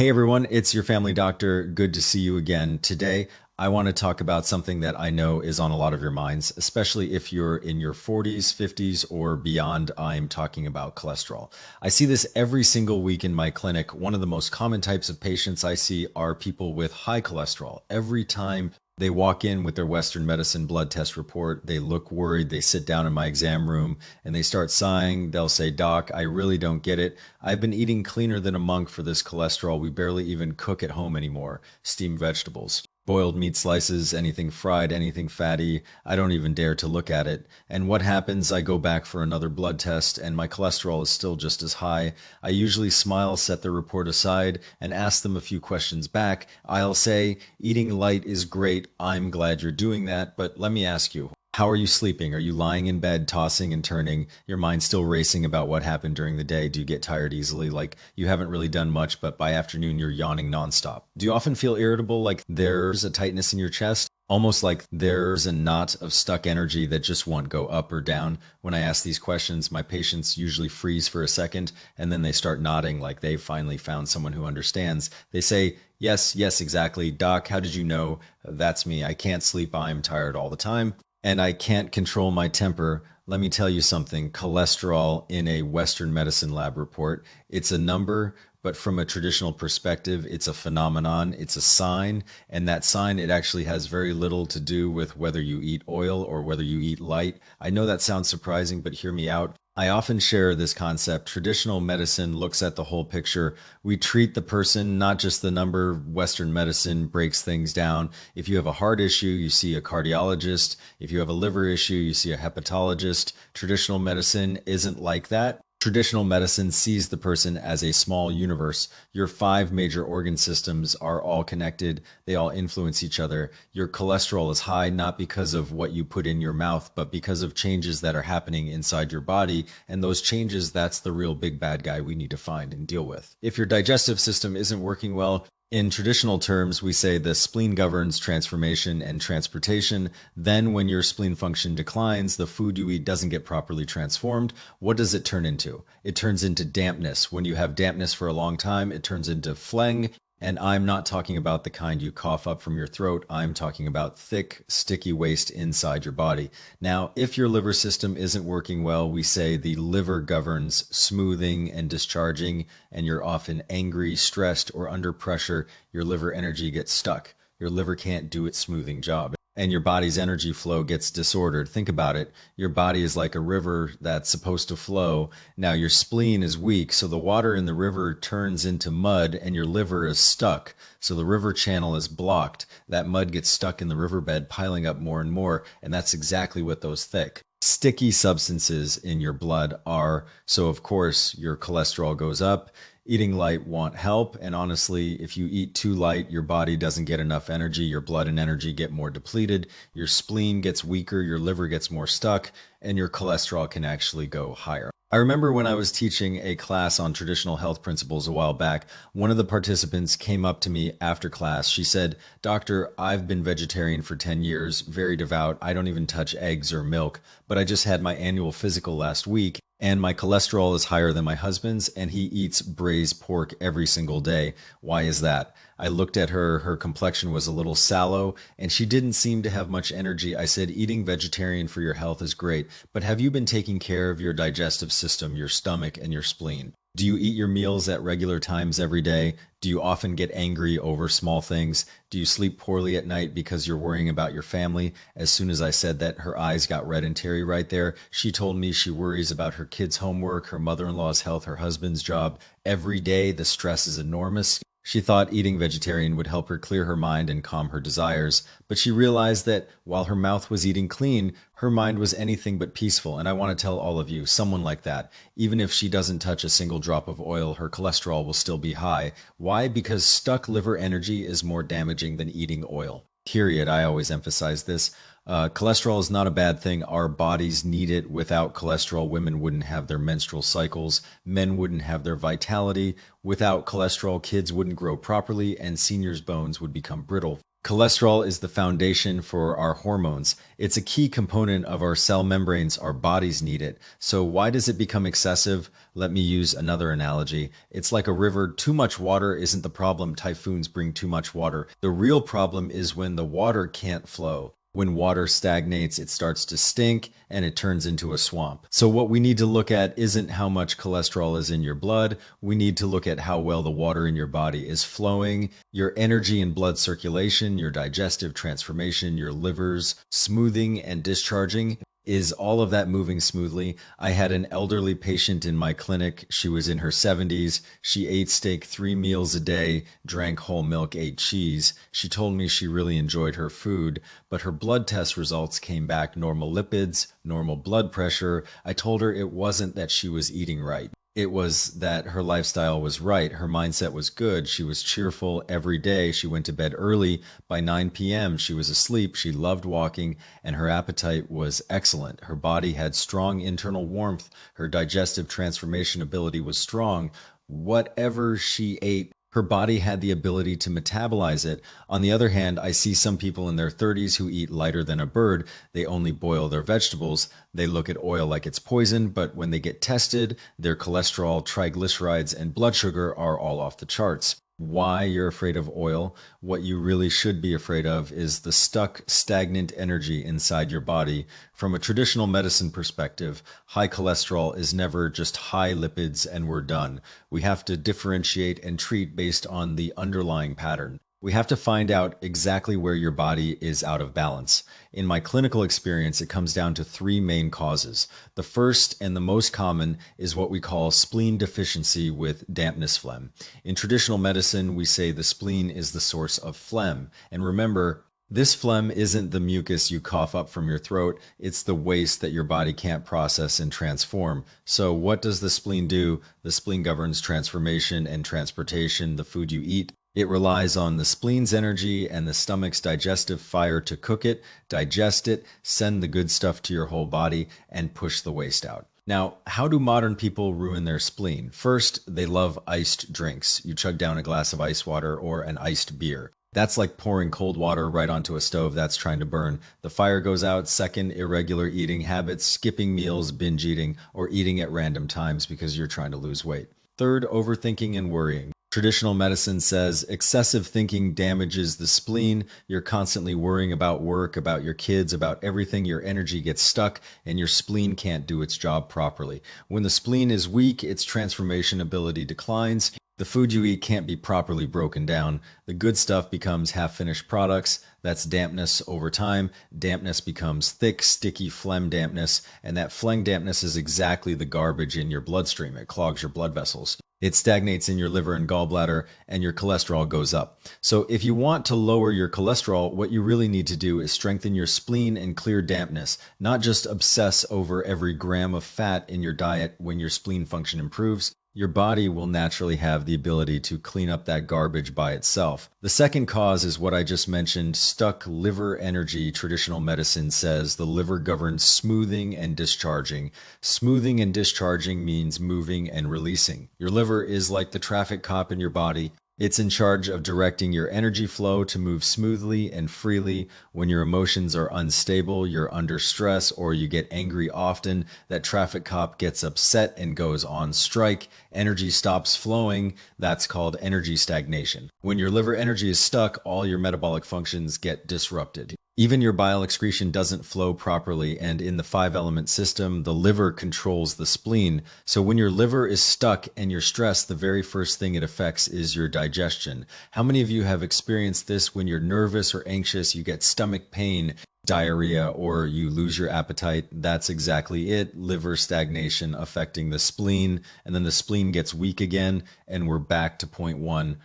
Hey everyone, it's your family doctor. Good to see you again. Today, I want to talk about something that I know is on a lot of your minds, especially if you're in your 40s, 50s, or beyond. I'm talking about cholesterol. I see this every single week in my clinic. One of the most common types of patients I see are people with high cholesterol. Every time they walk in with their Western medicine blood test report, they look worried, they sit down in my exam room and they start sighing. They'll say, "Doc, I really don't get it. I've been eating cleaner than a monk for this cholesterol. We barely even cook at home anymore. Steamed vegetables, boiled meat slices, anything fried, anything fatty. I don't even dare to look at it. And what happens? I go back for another blood test and my cholesterol is still just as high. I usually smile, set the report aside, and ask them a few questions back. I'll say, eating light is great. I'm glad you're doing that. But let me ask you, how are you sleeping? Are you lying in bed, tossing and turning, your mind still racing about what happened during the day? Do you get tired easily? Like you haven't really done much, but by afternoon you're yawning nonstop. Do you often feel irritable, like there's a tightness in your chest? Almost like there's a knot of stuck energy that just won't go up or down. When I ask these questions, my patients usually freeze for a second and then they start nodding like they've finally found someone who understands. They say, "Yes, yes, exactly. Doc, how did you know? That's me. I can't sleep. I'm tired all the time and I can't control my temper." Let me tell you something. Cholesterol in a Western medicine lab report, it's a number, but from a traditional perspective, it's a phenomenon, it's a sign, and that sign, it actually has very little to do with whether you eat oil or whether you eat light. I know that sounds surprising, but hear me out. I often share this concept. Traditional medicine looks at the whole picture. We treat the person, not just the number. Western medicine breaks things down. If you have a heart issue, you see a cardiologist. If you have a liver issue, you see a hepatologist. Traditional medicine isn't like that. Traditional medicine sees the person as a small universe. Your five major organ systems are all connected. They all influence each other. Your cholesterol is high not because of what you put in your mouth, but because of changes that are happening inside your body. And those changes, that's the real big bad guy we need to find and deal with. If your digestive system isn't working well, in traditional terms, we say the spleen governs transformation and transportation. Then when your spleen function declines, the food you eat doesn't get properly transformed. What does it turn into? It turns into dampness. When you have dampness for a long time, it turns into phlegm. And I'm not talking about the kind you cough up from your throat. I'm talking about thick, sticky waste inside your body. Now, if your liver system isn't working well, we say the liver governs smoothing and discharging, and you're often angry, stressed, or under pressure. Your liver energy gets stuck. Your liver can't do its smoothing job, and your body's energy flow gets disordered. Think about it. Your body is like a river that's supposed to flow. Now your spleen is weak, so the water in the river turns into mud and your liver is stuck. So the river channel is blocked. That mud gets stuck in the riverbed, piling up more and more, and that's exactly what those thick, sticky substances in your blood are. So of course, your cholesterol goes up. Eating light won't help. And honestly, if you eat too light, your body doesn't get enough energy. Your blood and energy get more depleted. Your spleen gets weaker. Your liver gets more stuck, and your cholesterol can actually go higher. I remember when I was teaching a class on traditional health principles a while back, one of the participants came up to me after class. She said, "Doctor, I've been vegetarian for 10 years, very devout. I don't even touch eggs or milk, but I just had my annual physical last week and my cholesterol is higher than my husband's, and he eats braised pork every single day. Why is that?" I looked at her. Her complexion was a little sallow, and she didn't seem to have much energy. I said, "Eating vegetarian for your health is great, but have you been taking care of your digestive system, your stomach, and your spleen? Do you eat your meals at regular times every day? Do you often get angry over small things? Do you sleep poorly at night because you're worrying about your family?" As soon as I said that, her eyes got red and teary right there. She told me she worries about her kids' homework, her mother-in-law's health, her husband's job. Every day, the stress is enormous. She thought eating vegetarian would help her clear her mind and calm her desires, but she realized that while her mouth was eating clean, her mind was anything but peaceful. And I want to tell all of you, someone like that, even if she doesn't touch a single drop of oil, her cholesterol will still be high. Why? Because stuck liver energy is more damaging than eating oil. Period. I always emphasize this. Cholesterol is not a bad thing. Our bodies need it. Without cholesterol, women wouldn't have their menstrual cycles. Men wouldn't have their vitality. Without cholesterol, kids wouldn't grow properly and seniors' bones would become brittle. Cholesterol is the foundation for our hormones. It's a key component of our cell membranes. Our bodies need it. So why does it become excessive? Let me use another analogy. It's like a river. Too much water isn't the problem. Typhoons bring too much water. The real problem is when the water can't flow. When water stagnates, it starts to stink and it turns into a swamp. So what we need to look at isn't how much cholesterol is in your blood. We need to look at how well the water in your body is flowing, your energy and blood circulation, your digestive transformation, your liver's smoothing and discharging. Is all of that moving smoothly? I had an elderly patient in my clinic. She was in her 70s. She ate steak 3 meals a day, drank whole milk, ate cheese. She told me she really enjoyed her food, but her blood test results came back normal lipids, normal blood pressure. I told her it wasn't that she was eating right. It was that her lifestyle was right. Her mindset was good. She was cheerful every day. She went to bed early. By 9 p.m., she was asleep. She loved walking, and her appetite was excellent. Her body had strong internal warmth. Her digestive transformation ability was strong. Whatever she ate, her body had the ability to metabolize it. On the other hand, I see some people in their 30s who eat lighter than a bird. They only boil their vegetables. They look at oil like it's poison, but when they get tested, their cholesterol, triglycerides, and blood sugar are all off the charts. Why you're afraid of oil? What you really should be afraid of is the stuck, stagnant energy inside your body. From a traditional medicine perspective, high cholesterol is never just high lipids and we're done. We have to differentiate and treat based on the underlying pattern. We have to find out exactly where your body is out of balance. In my clinical experience, it comes down to three main causes. The first and the most common is what we call spleen deficiency with dampness phlegm. In traditional medicine, we say the spleen is the source of phlegm. And remember, this phlegm isn't the mucus you cough up from your throat, it's the waste that your body can't process and transform. So what does the spleen do? The spleen governs transformation and transportation, the food you eat. It relies on the spleen's energy and the stomach's digestive fire to cook it, digest it, send the good stuff to your whole body, and push the waste out. Now, how do modern people ruin their spleen? First, they love iced drinks. You chug down a glass of ice water or an iced beer. That's like pouring cold water right onto a stove that's trying to burn. The fire goes out. Second, irregular eating habits, skipping meals, binge eating, or eating at random times because you're trying to lose weight. Third, overthinking and worrying. Traditional medicine says excessive thinking damages the spleen. You're constantly worrying about work, about your kids, about everything. Your energy gets stuck and your spleen can't do its job properly. When the spleen is weak, its transformation ability declines. The food you eat can't be properly broken down. The good stuff becomes half-finished products. That's dampness over time. Dampness becomes thick, sticky phlegm dampness, and that phlegm dampness is exactly the garbage in your bloodstream. It clogs your blood vessels. It stagnates in your liver and gallbladder, and your cholesterol goes up. So if you want to lower your cholesterol, what you really need to do is strengthen your spleen and clear dampness, not just obsess over every gram of fat in your diet. When your spleen function improves, your body will naturally have the ability to clean up that garbage by itself. The second cause is what I just mentioned, stuck liver energy. Traditional medicine says the liver governs smoothing and discharging. Smoothing and discharging means moving and releasing. Your liver is like the traffic cop in your body. It's in charge of directing your energy flow to move smoothly and freely. When your emotions are unstable, you're under stress, or you get angry often, that traffic cop gets upset and goes on strike. Energy stops flowing. That's called energy stagnation. When your liver energy is stuck, all your metabolic functions get disrupted. Even your bile excretion doesn't flow properly, and in the five-element system, the liver controls the spleen. So when your liver is stuck and you're stressed, the very first thing it affects is your digestion. How many of you have experienced this when you're nervous or anxious, you get stomach pain, diarrhea, or you lose your appetite? That's exactly it. Liver stagnation affecting the spleen, and then the spleen gets weak again, and we're back to point one,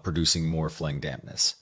producing more phlegm dampness.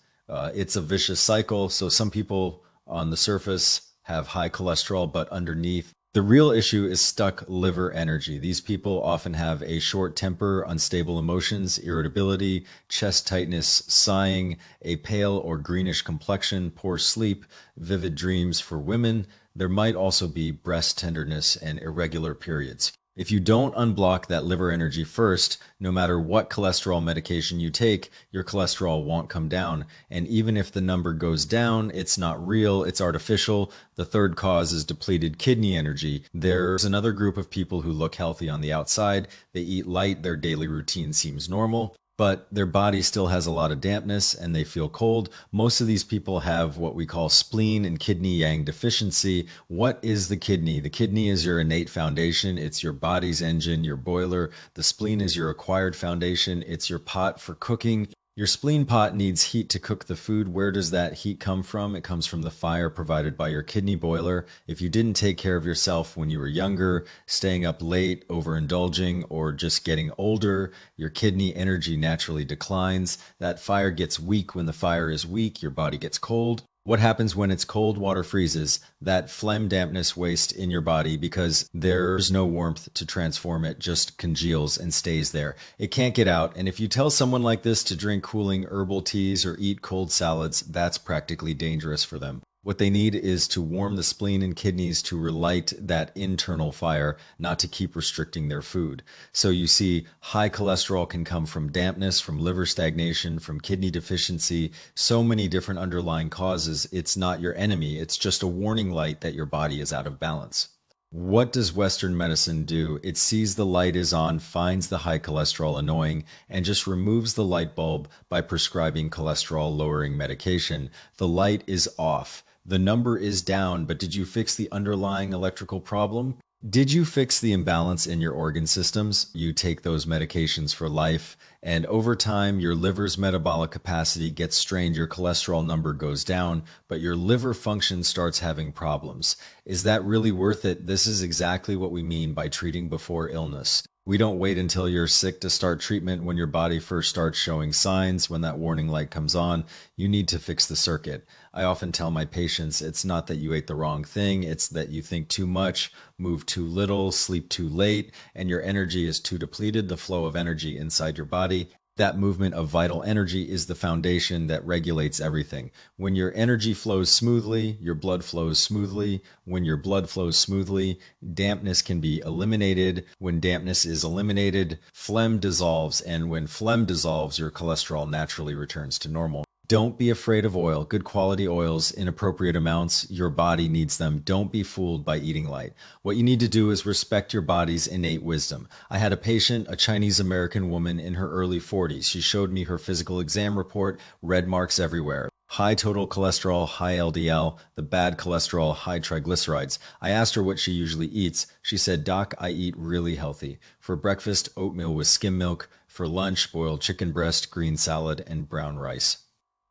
It's a vicious cycle. So some people on the surface have high cholesterol, but underneath, the real issue is stuck liver energy. These people often have a short temper, unstable emotions, irritability, chest tightness, sighing, a pale or greenish complexion, poor sleep, vivid dreams for women. There might also be breast tenderness and irregular periods. If you don't unblock that liver energy first, no matter what cholesterol medication you take, your cholesterol won't come down. And even if the number goes down, it's not real, it's artificial. The third cause is depleted kidney energy. There's another group of people who look healthy on the outside. They eat light, their daily routine seems normal, but their body still has a lot of dampness and they feel cold. Most of these people have what we call spleen and kidney yang deficiency. What is the kidney? The kidney is your innate foundation. It's your body's engine, your boiler. The spleen is your acquired foundation. It's your pot for cooking. Your spleen pot needs heat to cook the food. Where does that heat come from? It comes from the fire provided by your kidney boiler. If you didn't take care of yourself when you were younger, staying up late, overindulging, or just getting older, your kidney energy naturally declines. That fire gets weak. When the fire is weak, your body gets cold. What happens when it's cold? Water freezes. That phlegm dampness waste in your body, because there's no warmth to transform it, just congeals and stays there. It can't get out. And if you tell someone like this to drink cooling herbal teas or eat cold salads, that's practically dangerous for them. What they need is to warm the spleen and kidneys to relight that internal fire, not to keep restricting their food. So you see, high cholesterol can come from dampness, from liver stagnation, from kidney deficiency, so many different underlying causes. It's not your enemy. It's just a warning light that your body is out of balance. What does Western medicine do? It sees the light is on, finds the high cholesterol annoying, and just removes the light bulb by prescribing cholesterol-lowering medication. The light is off. The number is down, but did you fix the underlying electrical problem? Did you fix the imbalance in your organ systems? You take those medications for life, and over time, your liver's metabolic capacity gets strained, your cholesterol number goes down, but your liver function starts having problems. Is that really worth it? This is exactly what we mean by treating before illness. We don't wait until you're sick to start treatment. When your body first starts showing signs, when that warning light comes on, you need to fix the circuit. I often tell my patients it's not that you ate the wrong thing, it's that you think too much, move too little, sleep too late, and your energy is too depleted. The flow of energy inside your body, that movement of vital energy, is the foundation that regulates everything. When your energy flows smoothly, your blood flows smoothly. When your blood flows smoothly, dampness can be eliminated. When dampness is eliminated, phlegm dissolves. And when phlegm dissolves, your cholesterol naturally returns to normal. Don't be afraid of oil. Good quality oils in appropriate amounts. Your body needs them. Don't be fooled by eating light. What you need to do is respect your body's innate wisdom. I had a patient, a Chinese American woman in her early 40s. She showed me her physical exam report, red marks everywhere. High total cholesterol, high LDL, the bad cholesterol, high triglycerides. I asked her what she usually eats. She said, "Doc, I eat really healthy. For breakfast, oatmeal with skim milk. For lunch, boiled chicken breast, green salad, and brown rice.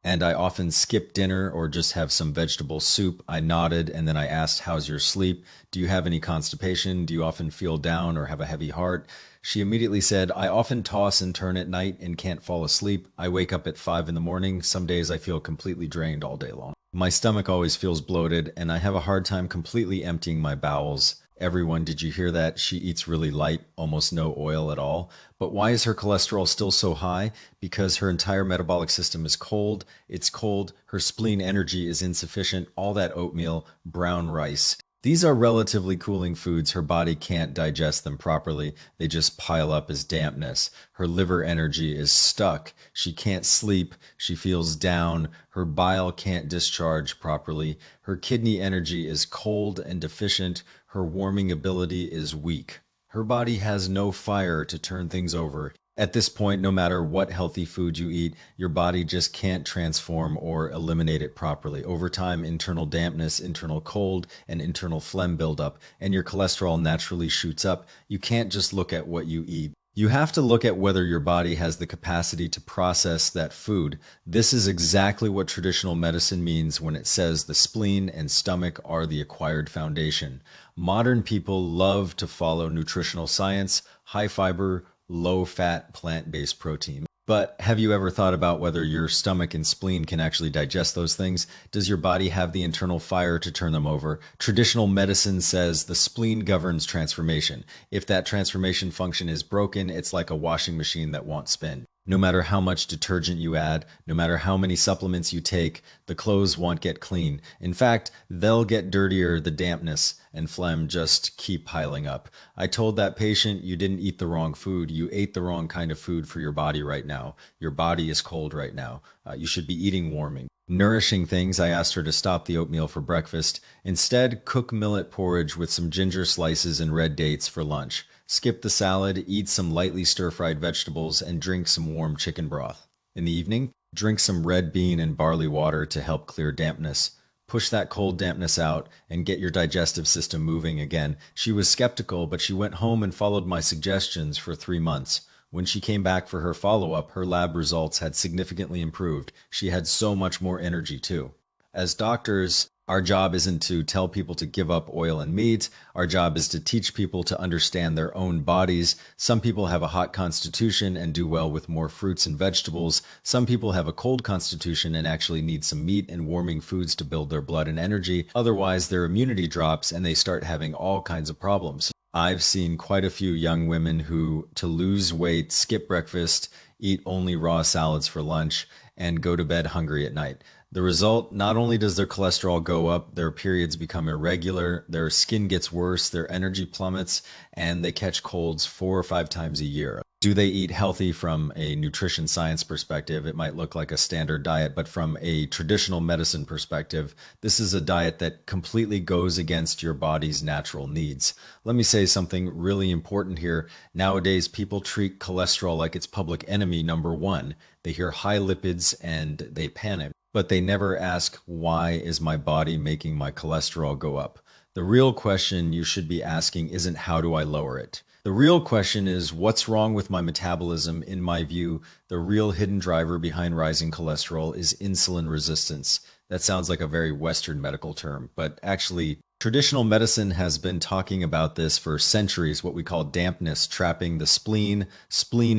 And I often skip dinner or just have some vegetable soup." I nodded, and then I asked, "How's your sleep? Do you have any constipation? Do you often feel down or have a heavy heart?" She immediately said, "I often toss and turn at night and can't fall asleep. I wake up at 5 in the morning. Some days I feel completely drained all day long. My stomach always feels bloated, and I have a hard time completely emptying my bowels." Everyone, did you hear that? She eats really light, almost no oil at all. But why is her cholesterol still so high? Because her entire metabolic system is cold. It's cold. Her spleen energy is insufficient. All that oatmeal, brown rice. These are relatively cooling foods. Her body can't digest them properly. They just pile up as dampness. Her liver energy is stuck. She can't sleep. She feels down. Her bile can't discharge properly. Her kidney energy is cold and deficient. Her warming ability is weak. Her body has no fire to turn things over. At this point, no matter what healthy food you eat, your body just can't transform or eliminate it properly. Over time, internal dampness, internal cold, and internal phlegm build up, and your cholesterol naturally shoots up. You can't just look at what you eat. You have to look at whether your body has the capacity to process that food. This is exactly what traditional medicine means when it says the spleen and stomach are the acquired foundation. Modern people love to follow nutritional science, high fiber, low-fat, plant-based protein. But have you ever thought about whether your stomach and spleen can actually digest those things? Does your body have the internal fire to turn them over? Traditional medicine says the spleen governs transformation. If that transformation function is broken, it's like a washing machine that won't spin. No matter how much detergent you add, no matter how many supplements you take, the clothes won't get clean. In fact, they'll get dirtier. The dampness and phlegm just keep piling up. I told that patient, you didn't eat the wrong food. You ate the wrong kind of food for your body right now. Your body is cold right now. You should be eating warming, nourishing things. I asked her to stop the oatmeal for breakfast. Instead, cook millet porridge with some ginger slices and red dates for lunch. Skip the salad, eat some lightly stir-fried vegetables, and drink some warm chicken broth. In the evening, drink some red bean and barley water to help clear dampness. Push that cold dampness out and get your digestive system moving again. She was skeptical, but she went home and followed my suggestions for 3 months. When she came back for her follow-up, her lab results had significantly improved. She had so much more energy too. As doctors, our job isn't to tell people to give up oil and meat. Our job is to teach people to understand their own bodies. Some people have a hot constitution and do well with more fruits and vegetables. Some people have a cold constitution and actually need some meat and warming foods to build their blood and energy. Otherwise, their immunity drops and they start having all kinds of problems. I've seen quite a few young women who, to lose weight, skip breakfast, eat only raw salads for lunch, and go to bed hungry at night. The result, not only does their cholesterol go up, their periods become irregular, their skin gets worse, their energy plummets, and they catch colds 4 or 5 times a year. Do they eat healthy from a nutrition science perspective? It might look like a standard diet, but from a traditional medicine perspective, this is a diet that completely goes against your body's natural needs. Let me say something really important here. Nowadays, people treat cholesterol like it's public enemy number one. They hear high lipids and they panic, but they never ask, why is my body making my cholesterol go up? The real question you should be asking isn't, how do I lower it? The real question is, what's wrong with my metabolism? In my view, the real hidden driver behind rising cholesterol is insulin resistance. That sounds like a very Western medical term, but actually, traditional medicine has been talking about this for centuries, what we call dampness, trapping the spleen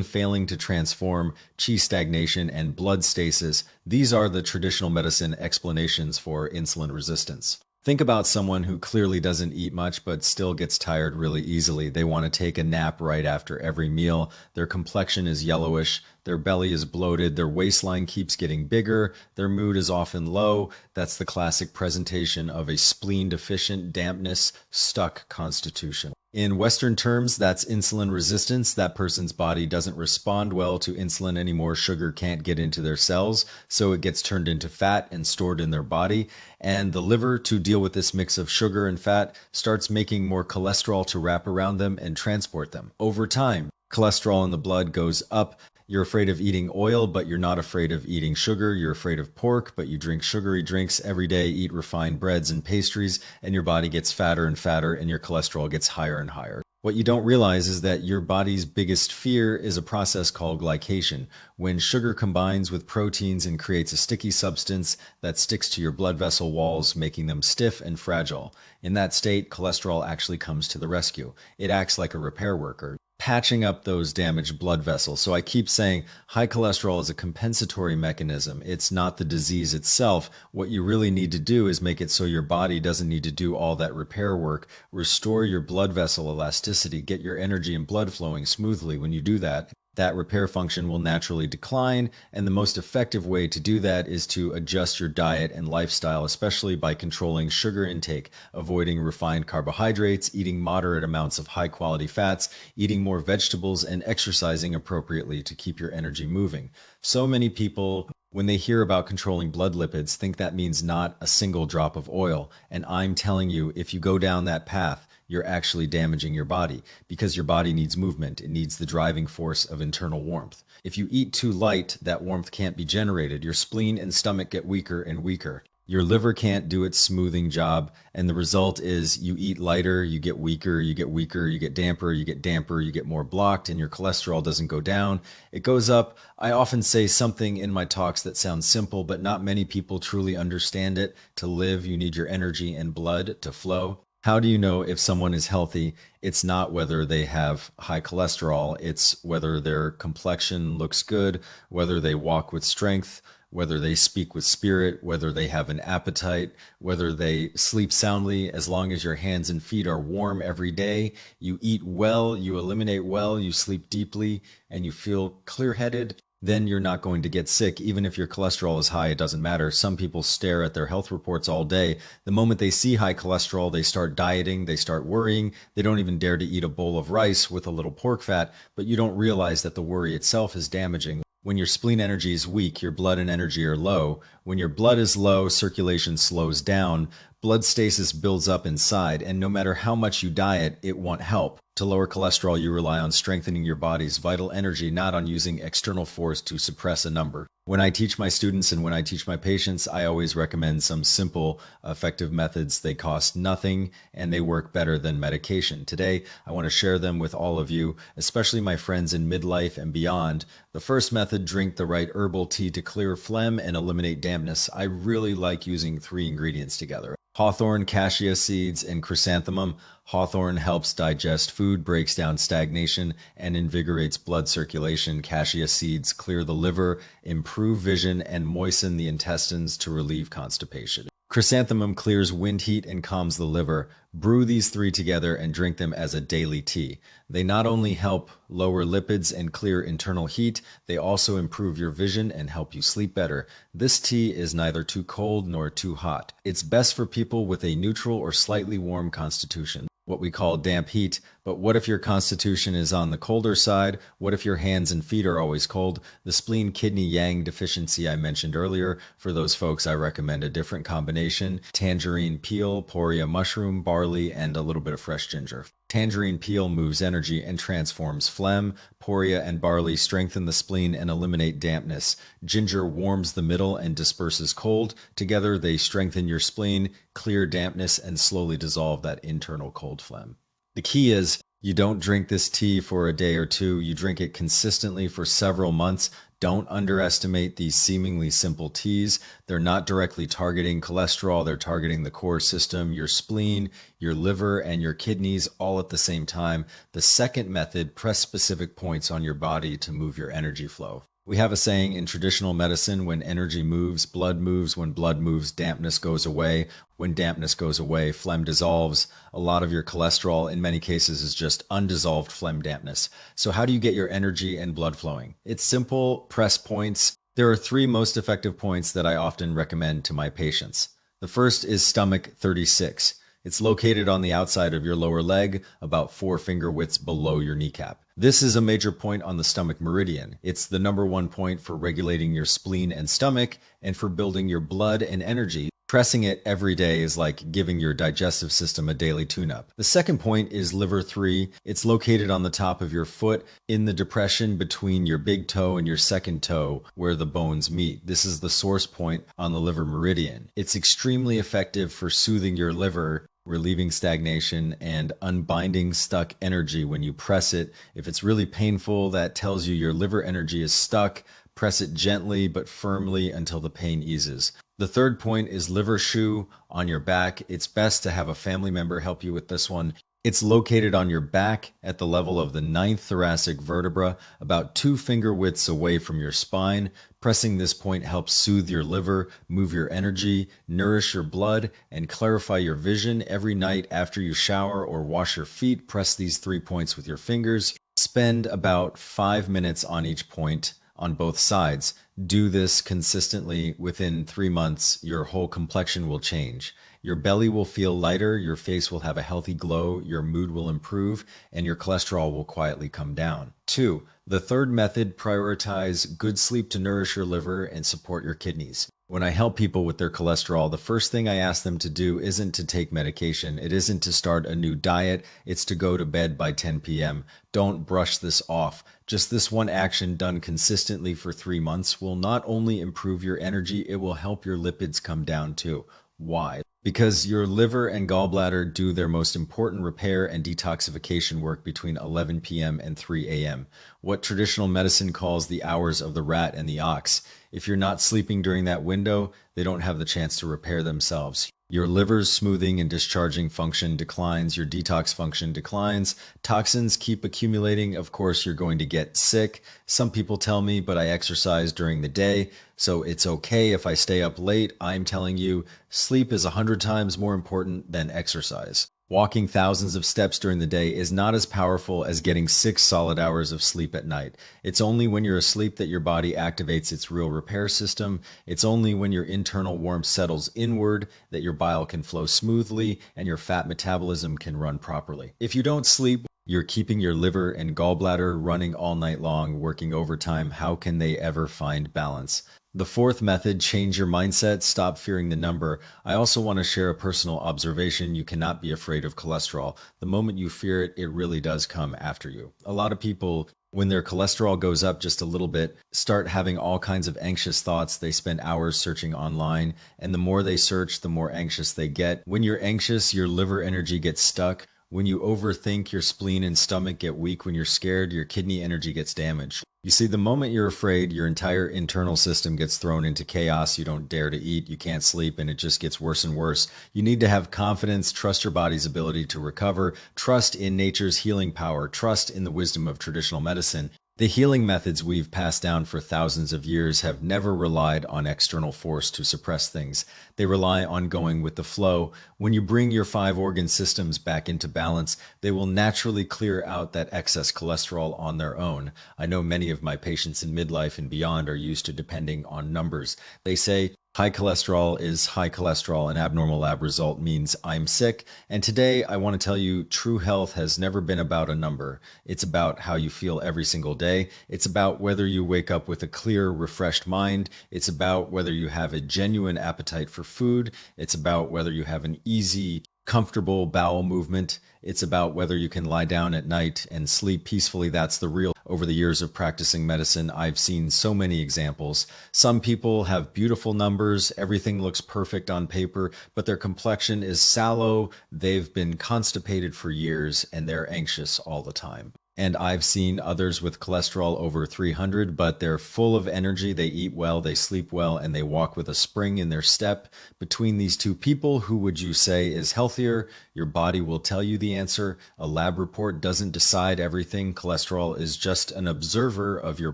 failing to transform, chi stagnation, and blood stasis. These are the traditional medicine explanations for insulin resistance. Think about someone who clearly doesn't eat much but still gets tired really easily. They want to take a nap right after every meal. Their complexion is yellowish. Their belly is bloated. Their waistline keeps getting bigger. Their mood is often low. That's the classic presentation of a spleen deficient, dampness, stuck constitution. In Western terms, that's insulin resistance. That person's body doesn't respond well to insulin anymore. Sugar can't get into their cells, so it gets turned into fat and stored in their body. And the liver, to deal with this mix of sugar and fat, starts making more cholesterol to wrap around them and transport them. Over time, cholesterol in the blood goes up. You're afraid of eating oil, but you're not afraid of eating sugar. You're afraid of pork, but you drink sugary drinks every day, eat refined breads and pastries, and your body gets fatter and fatter, and your cholesterol gets higher and higher. What you don't realize is that your body's biggest fear is a process called glycation. When sugar combines with proteins and creates a sticky substance that sticks to your blood vessel walls, making them stiff and fragile. In that state, cholesterol actually comes to the rescue. It acts like a repair worker, patching up those damaged blood vessels. So I keep saying high cholesterol is a compensatory mechanism. It's not the disease itself. What you really need to do is make it so your body doesn't need to do all that repair work. Restore your blood vessel elasticity, get your energy and blood flowing smoothly. When you do that, that repair function will naturally decline, and the most effective way to do that is to adjust your diet and lifestyle, especially by controlling sugar intake, avoiding refined carbohydrates, eating moderate amounts of high-quality fats, eating more vegetables, and exercising appropriately to keep your energy moving. So many people, when they hear about controlling blood lipids, think that means not a single drop of oil, and I'm telling you, if you go down that path, you're actually damaging your body, because your body needs movement. It needs the driving force of internal warmth. If you eat too light, that warmth can't be generated. Your spleen and stomach get weaker and weaker. Your liver can't do its smoothing job, and the result is you eat lighter, you get weaker, you get weaker, you get damper, you get damper, you get more blocked, and your cholesterol doesn't go down. It goes up. I often say something in my talks that sounds simple, but not many people truly understand it. To live, you need your energy and blood to flow. How do you know if someone is healthy? It's not whether they have high cholesterol. It's whether their complexion looks good, whether they walk with strength, whether they speak with spirit, whether they have an appetite, whether they sleep soundly. As long as your hands and feet are warm every day, you eat well, you eliminate well, you sleep deeply, and you feel clear-headed, then you're not going to get sick. Even if your cholesterol is high, it doesn't matter. Some people stare at their health reports all day. The moment they see high cholesterol, they start dieting, they start worrying. They don't even dare to eat a bowl of rice with a little pork fat, but you don't realize that the worry itself is damaging. When your spleen energy is weak, your blood and energy are low. When your blood is low, circulation slows down, blood stasis builds up inside, and no matter how much you diet, it won't help. To lower cholesterol, you rely on strengthening your body's vital energy, not on using external force to suppress a number. When I teach my students and when I teach my patients, I always recommend some simple, effective methods. They cost nothing and they work better than medication. Today, I want to share them with all of you, especially my friends in midlife and beyond. The first method, drink the right herbal tea to clear phlegm and eliminate dampness. I really like using 3 ingredients together: hawthorn, cassia seeds, and chrysanthemum. Hawthorn helps digest food, breaks down stagnation, and invigorates blood circulation. Cassia seeds clear the liver, improve vision, and moisten the intestines to relieve constipation. Chrysanthemum clears wind, heat, and calms the liver. Brew these 3 together and drink them as a daily tea. They not only help lower lipids and clear internal heat, they also improve your vision and help you sleep better. This tea is neither too cold nor too hot. It's best for people with a neutral or slightly warm constitution, what we call damp heat. But what if your constitution is on the colder side? What if your hands and feet are always cold? The spleen kidney yang deficiency I mentioned earlier, for those folks I recommend a different combination: tangerine peel, poria mushroom, barley, and a little bit of fresh ginger. Tangerine peel moves energy and transforms phlegm. Poria and barley strengthen the spleen and eliminate dampness. Ginger warms the middle and disperses cold. Together they strengthen your spleen, clear dampness, and slowly dissolve that internal cold phlegm. The key is you don't drink this tea for a day or two. You drink it consistently for several months. Don't underestimate these seemingly simple teas. They're not directly targeting cholesterol. They're targeting the core system, your spleen, your liver, and your kidneys all at the same time. The second method, press specific points on your body to move your energy flow. We have a saying in traditional medicine: when energy moves, blood moves. When blood moves, dampness goes away. When dampness goes away, phlegm dissolves. A lot of your cholesterol, in many cases, is just undissolved phlegm dampness. So how do you get your energy and blood flowing? It's simple: press points. There are 3 most effective points that I often recommend to my patients. The first is stomach 36. It's located on the outside of your lower leg, about 4 finger widths below your kneecap. This is a major point on the stomach meridian. It's the number 1 point for regulating your spleen and stomach and for building your blood and energy. Pressing it every day is like giving your digestive system a daily tune-up. The second point is liver 3. It's located on the top of your foot in the depression between your big toe and your second toe where the bones meet. This is the source point on the liver meridian. It's extremely effective for soothing your liver, relieving stagnation, and unbinding stuck energy when you press it. If it's really painful, that tells you your liver energy is stuck. Press it gently but firmly until the pain eases. The third point is liver shoe on your back. It's best to have a family member help you with this one. It's located on your back at the level of the 9th thoracic vertebra, about 2 finger widths away from your spine. Pressing this point helps soothe your liver, move your energy, nourish your blood, and clarify your vision. Every night after you shower or wash your feet, press these 3 points with your fingers. Spend about 5 minutes on each point on both sides. Do this consistently. Within 3 months, your whole complexion will change. Your belly will feel lighter, your face will have a healthy glow, your mood will improve, and your cholesterol will quietly come down. 2. The third method, prioritize good sleep to nourish your liver and support your kidneys. When I help people with their cholesterol, the first thing I ask them to do isn't to take medication. It isn't to start a new diet. It's to go to bed by 10 p.m. Don't brush this off. Just this one action done consistently for 3 months will not only improve your energy, it will help your lipids come down too. Why? Because your liver and gallbladder do their most important repair and detoxification work between 11 p.m. and 3 a.m., what traditional medicine calls the hours of the rat and the ox. If you're not sleeping during that window, they don't have the chance to repair themselves. Your liver's smoothing and discharging function declines, your detox function declines, toxins keep accumulating. Of course, you're going to get sick. Some people tell me, but I exercise during the day, so it's okay if I stay up late. I'm telling you, sleep is 100 times more important than exercise. Walking thousands of steps during the day is not as powerful as getting 6 solid hours of sleep at night. It's only when you're asleep that your body activates its real repair system. It's only when your internal warmth settles inward that your bile can flow smoothly and your fat metabolism can run properly. If you don't sleep, you're keeping your liver and gallbladder running all night long, working overtime. How can they ever find balance? The fourth method, change your mindset, stop fearing the number. I also want to share a personal observation. You cannot be afraid of cholesterol. The moment you fear it, it really does come after you. A lot of people, when their cholesterol goes up just a little bit, start having all kinds of anxious thoughts. They spend hours searching online, and the more they search, the more anxious they get. When you're anxious, your liver energy gets stuck. When you overthink, your spleen and stomach get weak. When you're scared, your kidney energy gets damaged. You see, the moment you're afraid, your entire internal system gets thrown into chaos. You don't dare to eat, you can't sleep, and it just gets worse and worse. You need to have confidence, trust your body's ability to recover, trust in nature's healing power, trust in the wisdom of traditional medicine. The healing methods we've passed down for thousands of years have never relied on external force to suppress things. They rely on going with the flow. When you bring your 5 organ systems back into balance, they will naturally clear out that excess cholesterol on their own. I know many of my patients in midlife and beyond are used to depending on numbers. They say, high cholesterol is high cholesterol. An abnormal lab result means I'm sick. And today I want to tell you true health has never been about a number. It's about how you feel every single day. It's about whether you wake up with a clear, refreshed mind. It's about whether you have a genuine appetite for food. It's about whether you have an easy, comfortable bowel movement. It's about whether you can lie down at night and sleep peacefully. That's the real. Over the years of practicing medicine, I've seen so many examples. Some people have beautiful numbers, everything looks perfect on paper, but their complexion is sallow, they've been constipated for years, and they're anxious all the time. And I've seen others with cholesterol over 300, but they're full of energy, they eat well, they sleep well, and they walk with a spring in their step. Between these two people, who would you say is healthier? Your body will tell you the answer. A lab report doesn't decide everything. Cholesterol is just an observer of your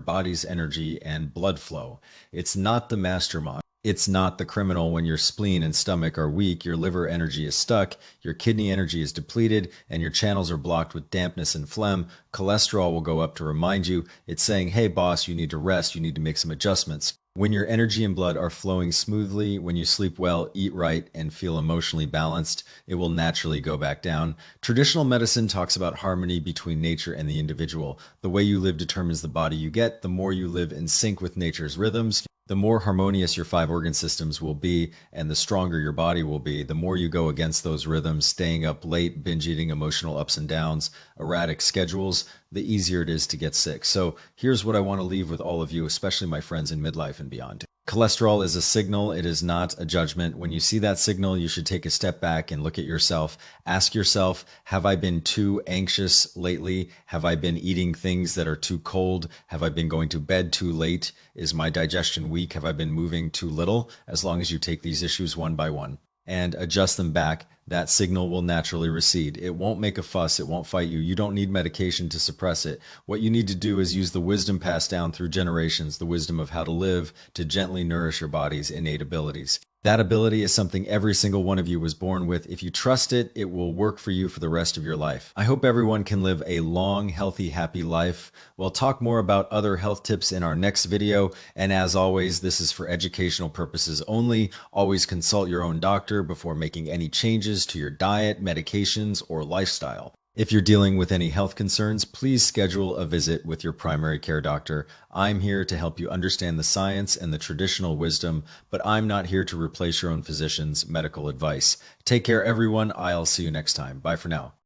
body's energy and blood flow. It's not the mastermind. It's not the criminal. When your spleen and stomach are weak, your liver energy is stuck, your kidney energy is depleted, and your channels are blocked with dampness and phlegm. Cholesterol will go up to remind you. It's saying, hey boss, you need to rest, you need to make some adjustments. When your energy and blood are flowing smoothly, when you sleep well, eat right, and feel emotionally balanced, it will naturally go back down. Traditional medicine talks about harmony between nature and the individual. The way you live determines the body you get. The more you live in sync with nature's rhythms, the more harmonious your 5 organ systems will be and the stronger your body will be. The more you go against those rhythms, staying up late, binge eating, emotional ups and downs, erratic schedules, the easier it is to get sick. So here's what I want to leave with all of you, especially my friends in midlife and beyond. Cholesterol is a signal. It is not a judgment. When you see that signal, you should take a step back and look at yourself. Ask yourself, have I been too anxious lately? Have I been eating things that are too cold? Have I been going to bed too late? Is my digestion weak? Have I been moving too little? As long as you take these issues one by one and adjust them back, that signal will naturally recede. It won't make a fuss. It won't fight you. You don't need medication to suppress it. What you need to do is use the wisdom passed down through generations, the wisdom of how to live, to gently nourish your body's innate abilities. That ability is something every single one of you was born with. If you trust it, it will work for you for the rest of your life. I hope everyone can live a long, healthy, happy life. We'll talk more about other health tips in our next video. And as always, this is for educational purposes only. Always consult your own doctor before making any changes to your diet, medications, or lifestyle. If you're dealing with any health concerns, please schedule a visit with your primary care doctor. I'm here to help you understand the science and the traditional wisdom, but I'm not here to replace your own physician's medical advice. Take care, everyone. I'll see you next time. Bye for now.